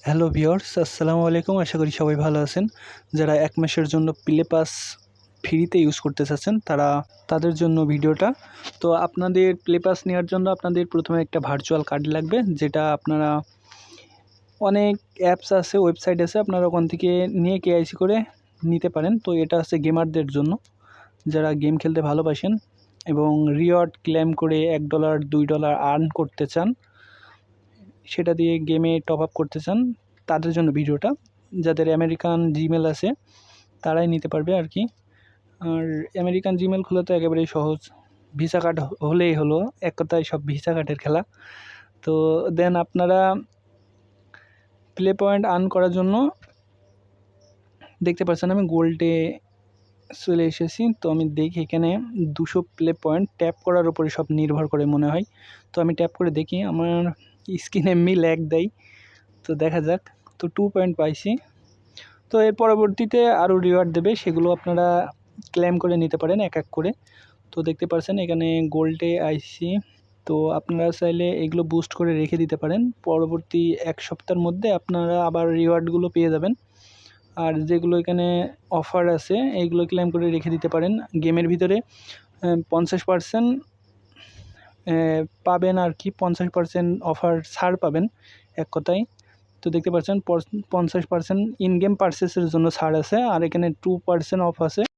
Hello viewers, আসসালামু আলাইকুম। আশা করি সবাই ভালো আছেন। যারা 1 মাসের জন্য প্লে পাস ফ্রিতে ইউজ করতে চাচ্ছেন তাদের জন্য ভিডিওটা। তো আপনাদের প্লে পাস নেওয়ার জন্য আপনাদের প্রথমে একটা ভার্চুয়াল কার্ড লাগবে, যেটা আপনারা অনেক অ্যাপস আছে, ওয়েবসাইট আছে, আপনারা ওখান থেকে নিয়ে কেওয়াইসি করে নিতে পারেন। তো এটা হচ্ছে গেমারদের জন্য, যারা গেম খেলতে ভালোবাসেন এবং রিওয়ার্ড ক্লেম করে $1 $2 আর্ন করতে চান, সেটা দিয়ে গেমে টপ আপ করতে চান, তাদের জন্য ভিডিওটা। যাদের আমেরিকান জিমেল আছে তারাই নিতে পারবে আর কি। আর আমেরিকান জিমেল খোলা তো একেবারেই সহজ, ভিসা কার্ড হলেই হলো, এক কথায় সব ভিসা কার্ডের খেলা। তো দেন আপনারা প্লে পয়েন্ট আর্ন করার জন্য দেখতে পাচ্ছেন আমি গোল্ডে চলে এসেছি। তো আমি দেখি এখানে 200 প্লে পয়েন্ট ট্যাপ করার উপরে সব নির্ভর করে মনে হয়। তো আমি ট্যাপ করে দেখি, আমার স্ক্রিনে এমনি ল্যাগ দেয়। তো দেখা যাক। তো 2 পয়েন্ট পাইছি। তো এর পরবর্তীতে আরও রিওয়ার্ড দেবে, সেগুলো আপনারা ক্লেম করে নিতে পারেন এক এক করে। তো দেখতে পাচ্ছেন এখানে গোল্ডে আইসি। তো আপনারা চাইলে এগুলো বুস্ট করে রেখে দিতে পারেন, পরবর্তী 1 সপ্তাহের মধ্যে আপনারা আবার রিওয়ার্ডগুলো পেয়ে যাবেন। আর যেগুলো এখানে অফার আছে এইগুলো ক্লেম করে রেখে দিতে পারেন। গেমের ভিতরে 50% পাবেন আর কি, 50% অফার ছাড় পাবেন এক কথায়। তো দেখতে পাচ্ছেন 50% ইন গেম পারচেসের জন্য ছাড় আছে, আর এখানে 2% অফ আছে।